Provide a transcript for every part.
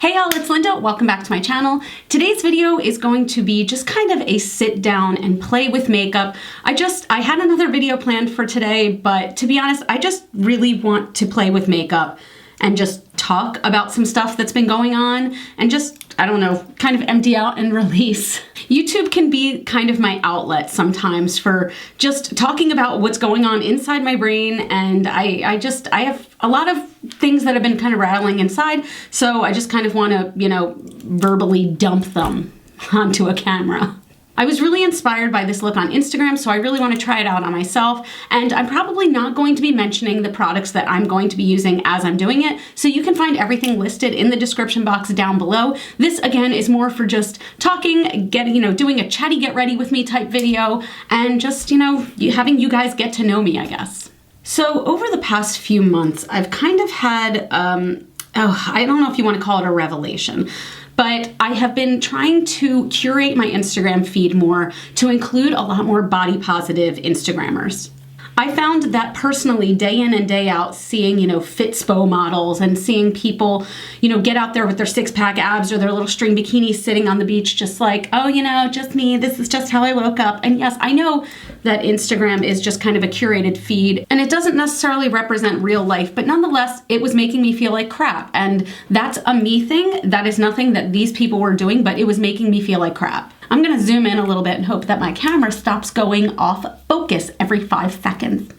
Hey y'all, it's Linda. Welcome back to my channel. Today's video is going to be just kind of a sit down and play with makeup. I had another video planned for today, but to be honest, I just really want to play with makeup and just talk about some stuff that's been going on and just, I don't know, kind of empty out and release. YouTube can be kind of my outlet sometimes for just talking about what's going on inside my brain, and I have a lot of things that have been kind of rattling inside, so I just kind of want to, verbally dump them onto a camera. I was really inspired by this look on Instagram, so I really want to try it out on myself, and I'm probably not going to be mentioning the products that I'm going to be using as I'm doing it, so you can find everything listed in the description box down below. This, again, is more for just talking, doing a chatty get ready with me type video, and just, having you guys get to know me, I guess. So over the past few months, I've kind of had, I don't know if you want to call it a revelation, but I have been trying to curate my Instagram feed more to include a lot more body positive Instagrammers. I found that personally, day in and day out, seeing, Fitspo models and seeing people, get out there with their six-pack abs or their little string bikinis sitting on the beach just like, oh, just me, this is just how I woke up. And yes, I know that Instagram is just kind of a curated feed and it doesn't necessarily represent real life, but nonetheless, it was making me feel like crap. And that's a me thing. That is nothing that these people were doing, but it was making me feel like crap. I'm gonna zoom in a little bit and hope that my camera stops going off focus every 5 seconds.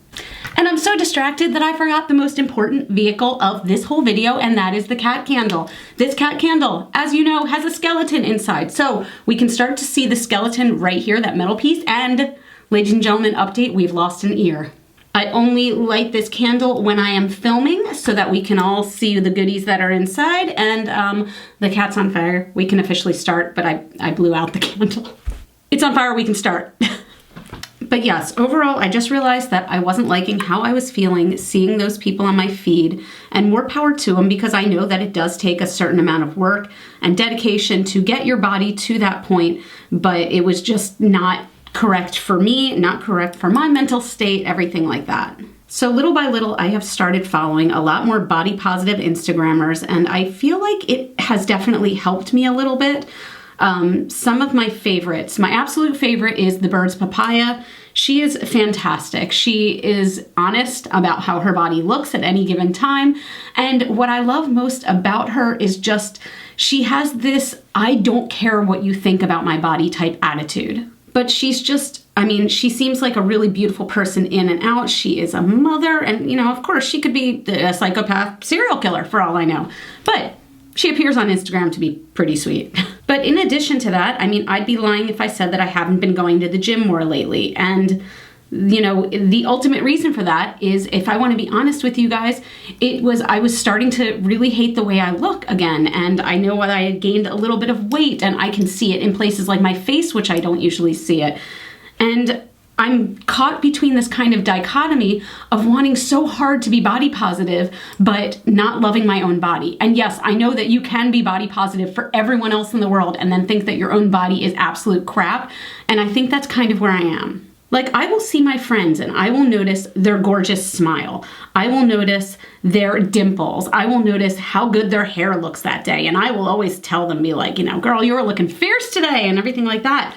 And I'm so distracted that I forgot the most important vehicle of this whole video, and that is the cat candle. This cat candle, as you know, has a skeleton inside. So we can start to see the skeleton right here, that metal piece, and ladies and gentlemen, update, we've lost an ear. I only light this candle when I am filming so that we can all see the goodies that are inside, and the cat's on fire. We can officially start, but I blew out the candle. It's on fire, we can start. But yes, overall, I just realized that I wasn't liking how I was feeling seeing those people on my feed, and more power to them because I know that it does take a certain amount of work and dedication to get your body to that point, but it was just not correct for me, not correct for my mental state, everything like that. So little by little, I have started following a lot more body positive Instagrammers, and I feel like it has definitely helped me a little bit. Some of my favorites, my absolute favorite is The Bird's Papaya. She is fantastic. She is honest about how her body looks at any given time. And what I love most about her is just, she has this, I don't care what you think about my body type attitude. But she's just, she seems like a really beautiful person in and out. She is a mother, and, of course, she could be a psychopath serial killer for all I know. But she appears on Instagram to be pretty sweet. But in addition to that, I'd be lying if I said that I haven't been going to the gym more lately. And, the ultimate reason for that is, if I want to be honest with you guys, I was starting to really hate the way I look again. And I know that I had gained a little bit of weight, and I can see it in places like my face, which I don't usually see it. And I'm caught between this kind of dichotomy of wanting so hard to be body positive, but not loving my own body. And yes, I know that you can be body positive for everyone else in the world and then think that your own body is absolute crap. And I think that's kind of where I am. Like, I will see my friends and I will notice their gorgeous smile. I will notice their dimples. I will notice how good their hair looks that day. And I will always tell them, be like, girl, you're looking fierce today and everything like that.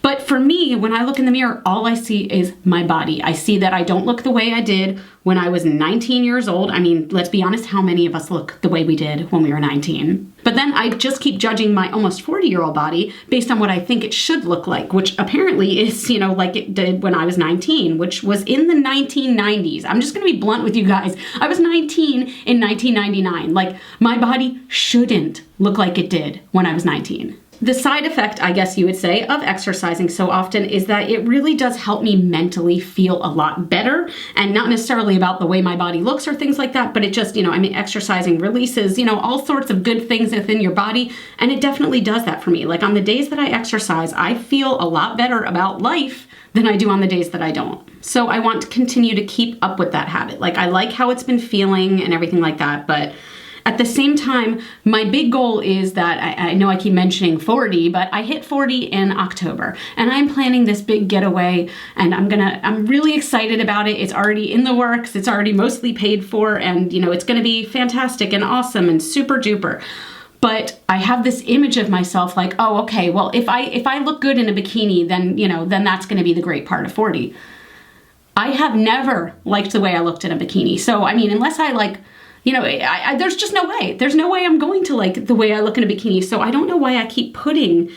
But for me, when I look in the mirror, all I see is my body. I see that I don't look the way I did when I was 19 years old. Let's be honest, how many of us look the way we did when we were 19? But then I just keep judging my almost 40-year-old body based on what I think it should look like, which apparently is, like it did when I was 19, which was in the 1990s. I'm just gonna be blunt with you guys. I was 19 in 1999. Like, my body shouldn't look like it did when I was 19. The side effect, I guess you would say, of exercising so often is that it really does help me mentally feel a lot better, and not necessarily about the way my body looks or things like that, but it just, exercising releases, all sorts of good things within your body, and it definitely does that for me. Like, on the days that I exercise, I feel a lot better about life than I do on the days that I don't. So I want to continue to keep up with that habit. Like, I like how it's been feeling and everything like that, but at the same time, my big goal is that, I know I keep mentioning 40, but I hit 40 in October, and I'm planning this big getaway, and I'm really excited about it. It's already in the works, it's already mostly paid for, and it's gonna be fantastic and awesome and super duper. But I have this image of myself like, oh, okay, well, if I look good in a bikini, then, you know, then that's going to be the great part of 40. I have never liked the way I looked in a bikini. So, I mean, unless I like, you know, there's just no way. There's no way I'm going to like the way I look in a bikini. So I don't know why I keep putting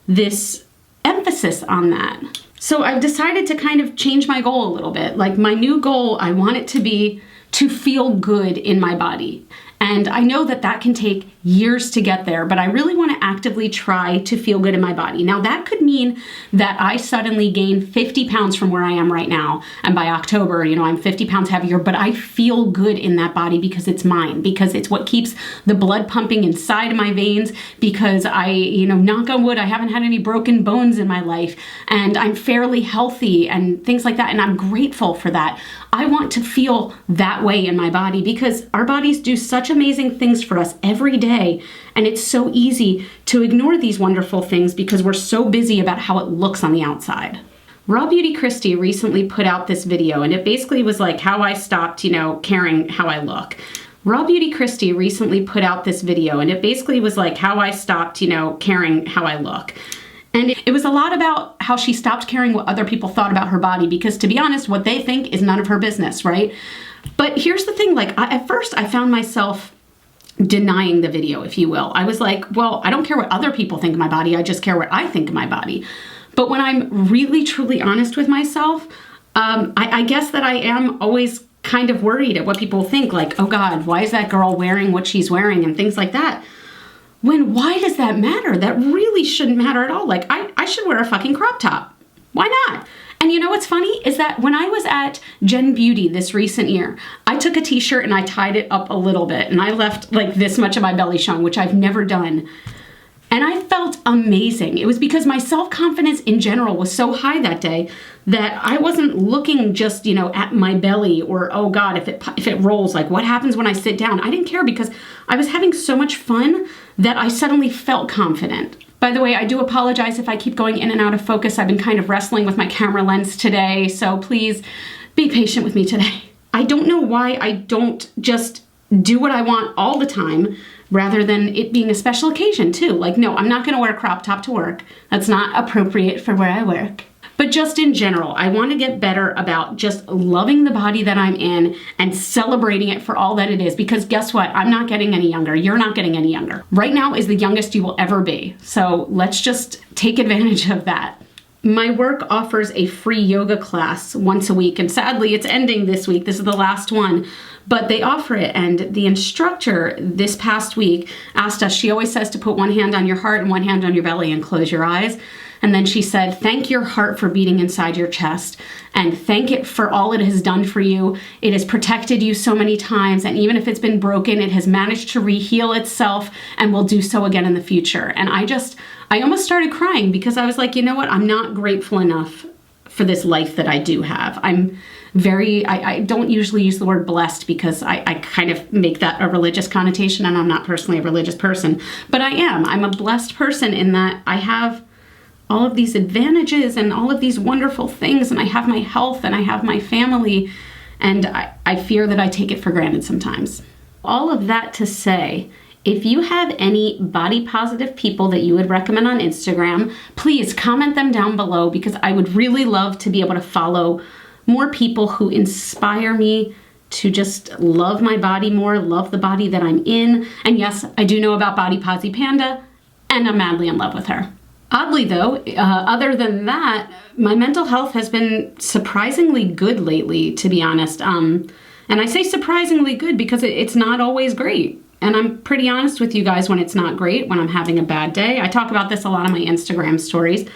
this emphasis on that. So I've decided to kind of change my goal a little bit. Like my new goal, I want it to be to feel good in my body. And I know that that can take years to get there, but I really want to actively try to feel good in my body. Now that could mean that I suddenly gain 50 pounds from where I am right now. And by October, you know, I'm 50 pounds heavier, but I feel good in that body because it's mine, because it's what keeps the blood pumping inside of my veins, because I, you know, knock on wood, I haven't had any broken bones in my life, and I'm fairly healthy and things like that. And I'm grateful for that. I want to feel that way in my body because our bodies do such amazing things for us every day. And it's so easy to ignore these wonderful things because we're so busy about how it looks on the outside. Raw Beauty Christy recently put out this video, and it basically was like how I stopped, you know, caring how I look. Raw Beauty Christy recently put out this video, and it basically was like how I stopped, you know, caring how I look. And it was a lot about how she stopped caring what other people thought about her body because, to be honest, what they think is none of her business, right? But here's the thing, like at first I found myself denying the video, if you will. I was like, well, I don't care what other people think of my body, I just care what I think of my body. But when I'm really, truly honest with myself, I guess that I am always kind of worried at what people think, like, oh God, why is that girl wearing what she's wearing and things like that. When why does that matter? That really shouldn't matter at all. Like I should wear a fucking crop top. Why not? And you know what's funny is that when I was at Gen Beauty this recent year, I took a t-shirt and I tied it up a little bit and I left like this much of my belly showing, which I've never done. And I felt amazing. It was because my self-confidence in general was so high that day that I wasn't looking just, you know, at my belly or, oh God, if it rolls, like what happens when I sit down? I didn't care because I was having so much fun that I suddenly felt confident. By the way, I do apologize if I keep going in and out of focus. I've been kind of wrestling with my camera lens today, so please be patient with me today. I don't know why I don't just do what I want all the time rather than it being a special occasion too. Like, no, I'm not gonna wear a crop top to work. That's not appropriate for where I work. But just in general, I want to get better about just loving the body that I'm in and celebrating it for all that it is. Because guess what? I'm not getting any younger. You're not getting any younger. Right now is the youngest you will ever be. So let's just take advantage of that. My work offers a free yoga class once a week, and sadly it's ending this week. This is the last one, but they offer it. And the instructor this past week asked us, she always says to put one hand on your heart and one hand on your belly and close your eyes. And then she said, thank your heart for beating inside your chest and thank it for all it has done for you. It has protected you so many times. And even if it's been broken, it has managed to reheal itself and will do so again in the future. And I almost started crying because I was like, you know what? I'm not grateful enough for this life that I do have. I don't usually use the word blessed because I kind of make that a religious connotation, and I'm not personally a religious person, but I am. I'm a blessed person in that I have all of these advantages and all of these wonderful things, and I have my health and I have my family, and I fear that I take it for granted sometimes. All of that to say, if you have any body positive people that you would recommend on Instagram, please comment them down below because I would really love to be able to follow more people who inspire me to just love my body more, love the body that I'm in. And yes, I do know about Body Posy Panda, and I'm madly in love with her. Oddly though, other than that, my mental health has been surprisingly good lately, to be honest. And I say surprisingly good because it's not always great. And I'm pretty honest with you guys when it's not great, when I'm having a bad day. I talk about this a lot on my Instagram stories,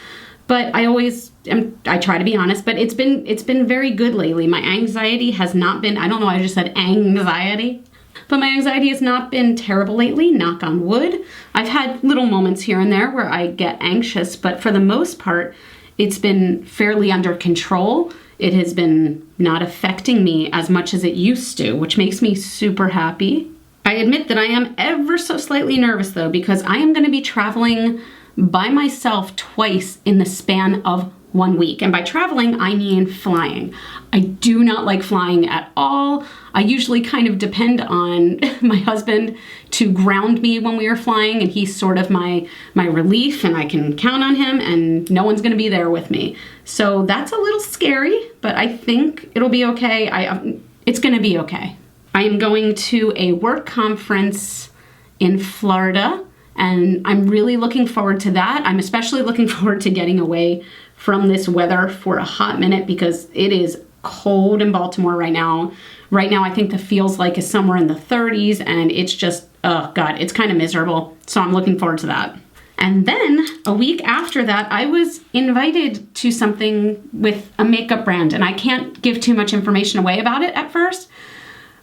but I try to be honest, but it's been very good lately. My anxiety has not been, I don't know, I just said anxiety. But my anxiety has not been terrible lately, knock on wood. I've had little moments here and there where I get anxious, but for the most part, it's been fairly under control. It has been not affecting me as much as it used to, which makes me super happy. I admit that I am ever so slightly nervous though, because I am going to be traveling by myself twice in the span of 1 week. And by traveling, I mean flying. I do not like flying at all. I usually kind of depend on my husband to ground me when we are flying, and he's sort of my relief, and I can count on him, and no one's gonna be there with me. So that's a little scary, but I think it'll be okay. It's gonna be okay. I am going to a work conference in Florida, and I'm really looking forward to that. I'm especially looking forward to getting away from this weather for a hot minute because it is cold in Baltimore right now. Right now, I think the feels like is somewhere in the 30s, and it's just, oh God, it's kind of miserable. So I'm looking forward to that. And then a week after that, I was invited to something with a makeup brand, and I can't give too much information away about it at first,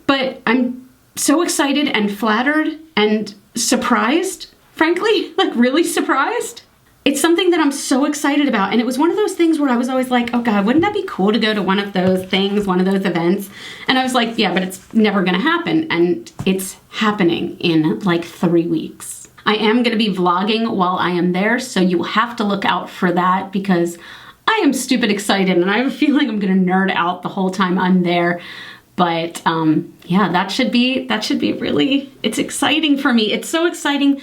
but I'm so excited and flattered and surprised, frankly, like really surprised. It's something that I'm so excited about. And it was one of those things where I was always like, oh God, wouldn't that be cool to go to one of those things, one of those events? And I was like, yeah, but it's never gonna happen. And it's happening in like 3 weeks. I am gonna be vlogging while I am there, so you will have to look out for that because I am stupid excited and I have a feeling I'm gonna nerd out the whole time I'm there. But yeah, that should be really, it's exciting for me. It's so exciting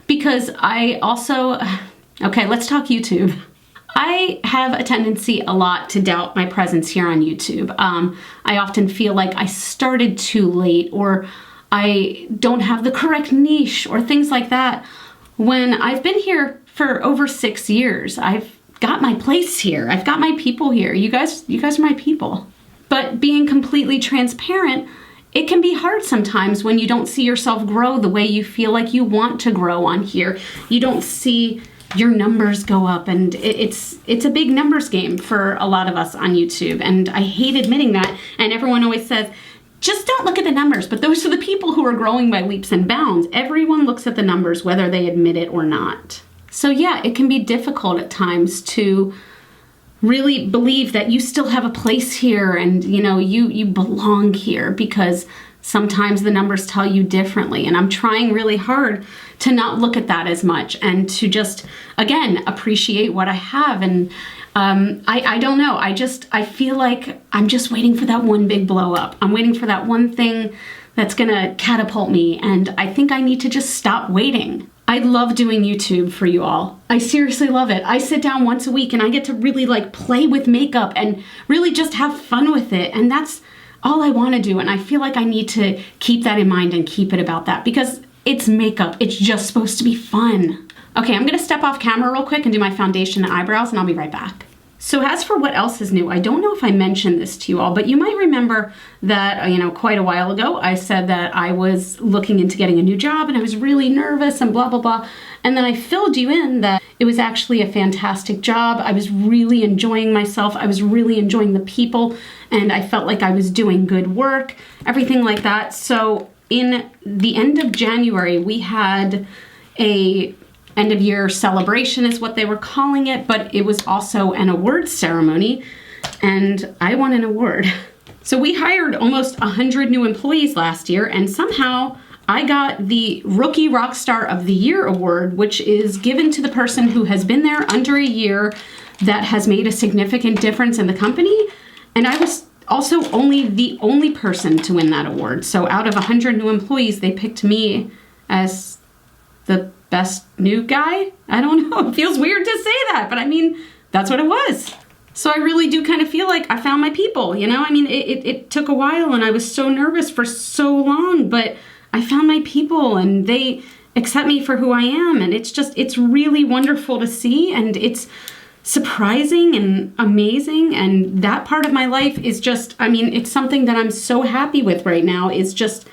because I also, okay, let's talk YouTube. I have a tendency a lot to doubt my presence here on YouTube. I often feel like I started too late, or I don't have the correct niche, or things like that. When I've been here for over 6 years, I've got my place here. I've got my people here. You guys are my people. But being completely transparent, it can be hard sometimes when you don't see yourself grow the way you feel like you want to grow on here. You don't see your numbers go up, and it's a big numbers game for a lot of us on YouTube, and I hate admitting that. And everyone always says, just don't look at the numbers, but those are the people who are growing by leaps and bounds. Everyone looks at the numbers, whether they admit it or not. So yeah, it can be difficult at times to really believe that you still have a place here, and you know, you belong here, because sometimes the numbers tell you differently. And I'm trying really hard to not look at that as much, and to just, again, appreciate what I have. And I don't know, I feel like I'm just waiting for that one big blow up. I'm waiting for that one thing that's gonna catapult me, and I think I need to just stop waiting. I love doing YouTube for you all. I seriously love it. I sit down once a week and I get to really like play with makeup and really just have fun with it. And that's all I want to do. And I feel like I need to keep that in mind and keep it about that, because it's makeup. It's just supposed to be fun. Okay, I'm gonna step off camera real quick and do my foundation and eyebrows, and I'll be right back. So as for what else is new, I don't know if I mentioned this to you all, but you might remember that, you know, quite a while ago, I said that I was looking into getting a new job and I was really nervous and blah, blah, blah. And then I filled you in that it was actually a fantastic job. I was really enjoying myself. I was really enjoying the people, and I felt like I was doing good work, everything like that. So in the end of January, we had a end of year celebration is what they were calling it, but it was also an awards ceremony, and I won an award. So we hired almost 100 new employees last year, and somehow I got the Rookie Rockstar of the Year award, which is given to the person who has been there under a year that has made a significant difference in the company. And I was also the only person to win that award. So out of 100 new employees, they picked me as the best new guy? I don't know, it feels weird to say that, but I mean, that's what it was. So I really do kind of feel like I found my people, you know? I mean, it took a while and I was so nervous for so long, but I found my people and they accept me for who I am. And it's really wonderful to see, and it's surprising and amazing. And that part of my life is just, I mean, it's something that I'm so happy with right now, is just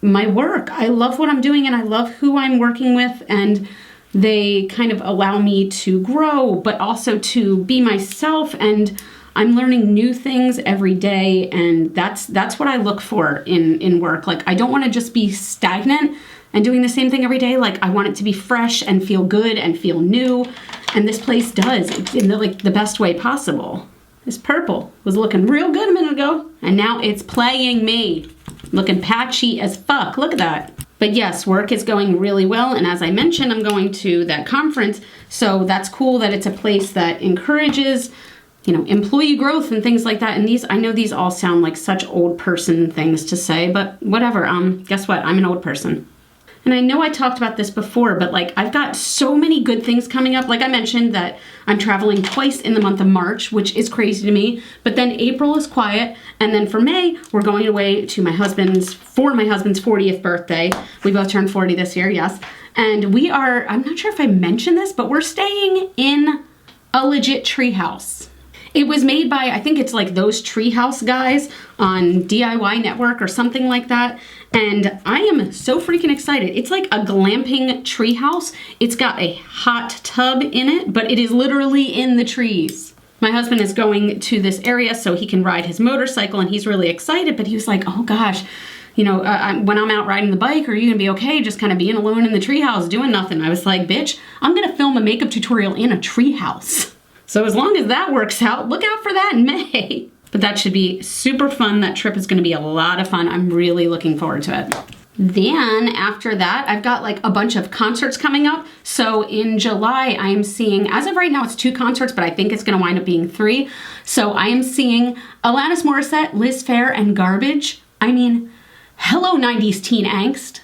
my work. I love what I'm doing and I love who I'm working with, and they kind of allow me to grow, but also to be myself, and I'm learning new things every day, and that's what I look for in work. Like, I don't want to just be stagnant and doing the same thing every day. Like, I want it to be fresh and feel good and feel new, and this place does. It's in the best way possible. This purple was looking real good a minute ago, and now it's playing me. Looking patchy as fuck. Look at that. But yes, work is going really well. And as I mentioned, I'm going to that conference. So that's cool that it's a place that encourages, you know, employee growth and things like that. And these, I know these all sound like such old person things to say, but whatever. Guess what? I'm an old person. And I know I talked about this before, but like I've got so many good things coming up. Like I mentioned that I'm traveling twice in the month of March, which is crazy to me. But then April is quiet. And then for May, we're going away to my husband's 40th birthday. We both turned 40 this year, yes. And we are, I'm not sure if I mentioned this, but we're staying in a legit treehouse. It was made by, I think it's like those treehouse guys on DIY Network or something like that. And I am so freaking excited. It's like a glamping treehouse. It's got a hot tub in it, but it is literally in the trees. My husband is going to this area so he can ride his motorcycle, and he's really excited, but he was like, oh gosh, you know, when I'm out riding the bike, are you gonna be okay just kind of being alone in the treehouse doing nothing? I was like, bitch, I'm gonna film a makeup tutorial in a treehouse. So as long as that works out, look out for that in May. But that should be super fun. That trip is gonna be a lot of fun. I'm really looking forward to it. Then after that, I've got like a bunch of concerts coming up. So in July, I am seeing, as of right now, it's 2 concerts, but I think it's gonna wind up being 3. So I am seeing Alanis Morissette, Liz Phair, and Garbage. I mean, hello 90s teen angst.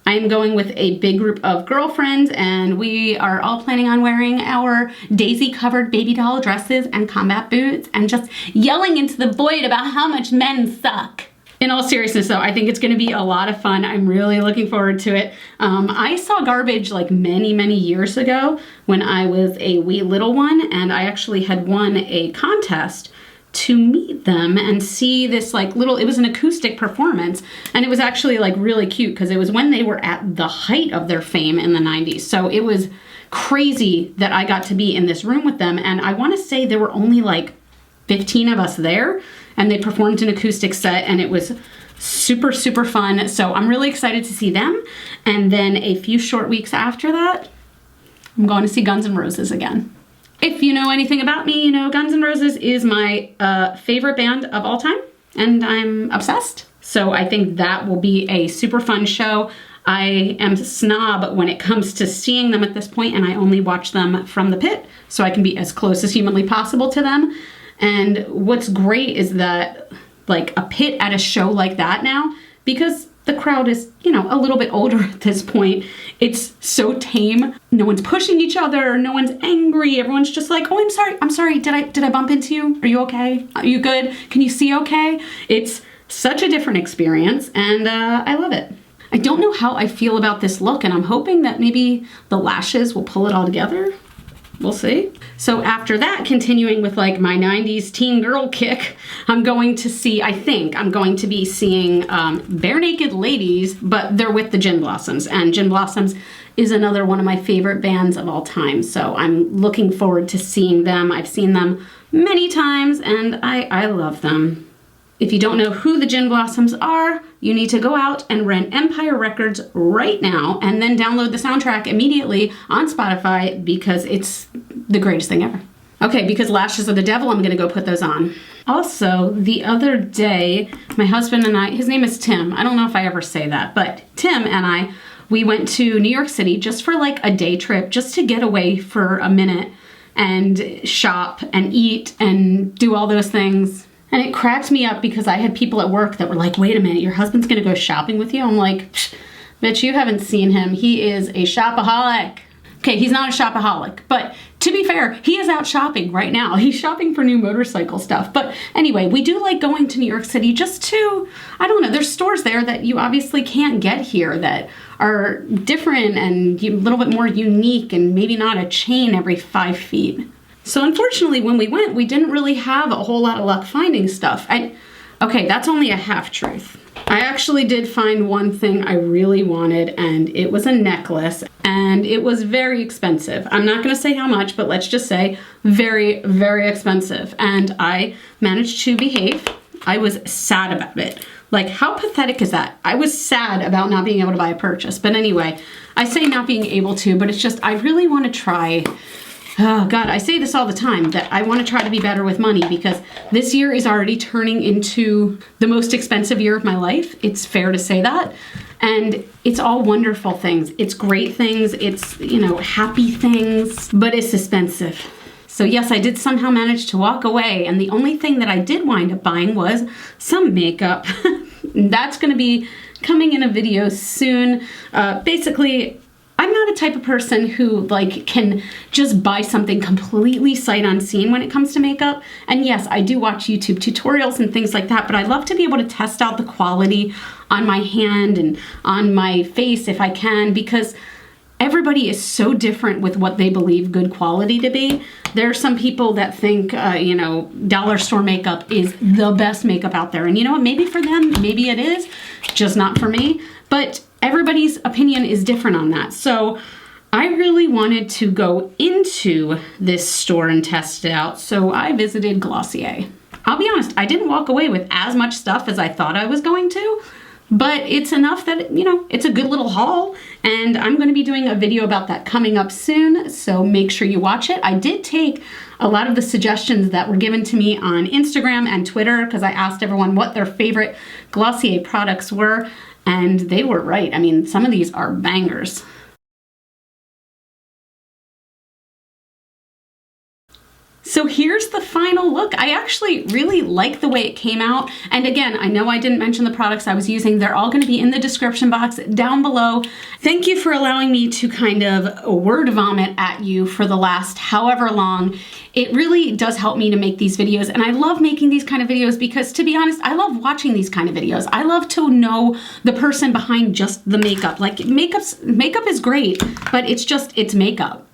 I am going with a big group of girlfriends, and we are all planning on wearing our daisy-covered baby doll dresses and combat boots and just yelling into the void about how much men suck. In all seriousness though, I think it's gonna be a lot of fun. I'm really looking forward to it. I saw Garbage like many, many years ago when I was a wee little one, and I actually had won a contest to meet them and see this like little, it was an acoustic performance, and it was actually like really cute because it was when they were at the height of their fame in the 90s. So it was crazy that I got to be in this room with them, and I want to say there were only like 15 of us there, and they performed an acoustic set, and it was super, super fun. So I'm really excited to see them. And then a few short weeks after that, I'm going to see Guns N' Roses again. If you know anything about me, you know Guns N' Roses is my favorite band of all time, and I'm obsessed. So I think that will be a super fun show. I am a snob when it comes to seeing them at this point, and I only watch them from the pit, so I can be as close as humanly possible to them. And what's great is that like a pit at a show like that now, because the crowd is, you know, a little bit older at this point. It's so tame. No one's pushing each other. No one's angry. Everyone's just like, oh, I'm sorry. Did I bump into you? Are you okay? Are you good? Can you see okay? It's such a different experience, and I love it. I don't know how I feel about this look, and I'm hoping that maybe the lashes will pull it all together. We'll see. So after that, continuing with like my 90s teen girl kick, I'm going to see, I think I'm going to be seeing Bare Naked Ladies, but they're with the Gin Blossoms. And Gin Blossoms is another one of my favorite bands of all time. So I'm looking forward to seeing them. I've seen them many times, and I love them. If you don't know who the Gin Blossoms are, you need to go out and rent Empire Records right now and then download the soundtrack immediately on Spotify because it's the greatest thing ever. Okay, because Lashes of the Devil, I'm gonna go put those on. Also, the other day, my husband and I, his name is Tim. I don't know if I ever say that, but Tim and I, we went to New York City just for like a day trip, just to get away for a minute and shop and eat and do all those things. And it cracked me up because I had people at work that were like, wait a minute, your husband's gonna go shopping with you? I'm like, bitch, you haven't seen him. He is a shopaholic. Okay, he's not a shopaholic, but to be fair, he is out shopping right now. He's shopping for new motorcycle stuff. But anyway, we do like going to New York City just to, I don't know, there's stores there that you obviously can't get here that are different and a little bit more unique and maybe not a chain every 5 feet. So unfortunately, when we went, we didn't really have a whole lot of luck finding stuff. Okay, that's only a half truth. I actually did find one thing I really wanted, and it was a necklace, and it was very expensive. I'm not gonna say how much, but let's just say very, very expensive. And I managed to behave. I was sad about it. Like, how pathetic is that? I was sad about not being able to buy a purchase. But anyway, I say not being able to, but it's just, I really wanna try. Oh God, I say this all the time, that I want to try to be better with money because this year is already turning into the most expensive year of my life. It's fair to say that. And it's all wonderful things. It's great things. It's, you know, happy things, but it's expensive. So yes, I did somehow manage to walk away, and the only thing that I did wind up buying was some makeup. That's gonna be coming in a video soon. Basically, I'm not a type of person who like can just buy something completely sight unseen when it comes to makeup. And yes, I do watch YouTube tutorials and things like that, but I love to be able to test out the quality on my hand and on my face if I can, because everybody is so different with what they believe good quality to be. There are some people that think, you know, dollar store makeup is the best makeup out there. And you know what, maybe for them, maybe it is, just not for me. But everybody's opinion is different on that. So I really wanted to go into this store and test it out. So I visited Glossier. I'll be honest, I didn't walk away with as much stuff as I thought I was going to, but it's enough that, you know, it's a good little haul, and I'm going to be doing a video about that coming up soon, so make sure you watch it. I did take a lot of the suggestions that were given to me on Instagram and Twitter, because I asked everyone what their favorite Glossier products were, and they were right. I mean, some of these are bangers. So here's the final look. I actually really like the way it came out. And again, I know I didn't mention the products I was using. They're all gonna be in the description box down below. Thank you for allowing me to kind of word vomit at you for the last however long. It really does help me to make these videos. And I love making these kind of videos because, to be honest, I love watching these kind of videos. I love to know the person behind just the makeup. Like makeup is great, but it's makeup.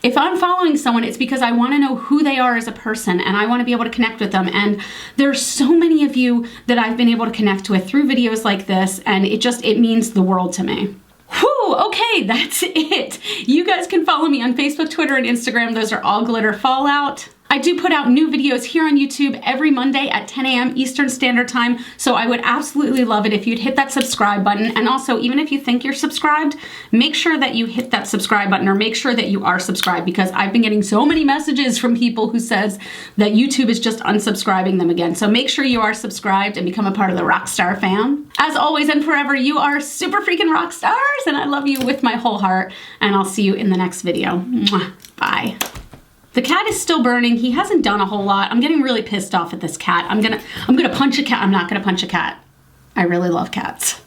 If I'm following someone, it's because I want to know who they are as a person, and I want to be able to connect with them. And there's so many of you that I've been able to connect with through videos like this, and it means the world to me. Whew, okay, that's it. You guys can follow me on Facebook, Twitter, and Instagram. Those are all GlitterFallout. I do put out new videos here on YouTube every Monday at 10 a.m. Eastern Standard Time, so I would absolutely love it if you'd hit that subscribe button. And also, even if you think you're subscribed, make sure that you hit that subscribe button, or make sure that you are subscribed, because I've been getting so many messages from people who says that YouTube is just unsubscribing them again. So make sure you are subscribed and become a part of the Rockstar fam. As always and forever, you are super freaking rock stars, and I love you with my whole heart, and I'll see you in the next video. Mwah. Bye. The cat is still burning. He hasn't done a whole lot. I'm getting really pissed off at this cat. I'm gonna punch a cat. I'm not gonna punch a cat. I really love cats.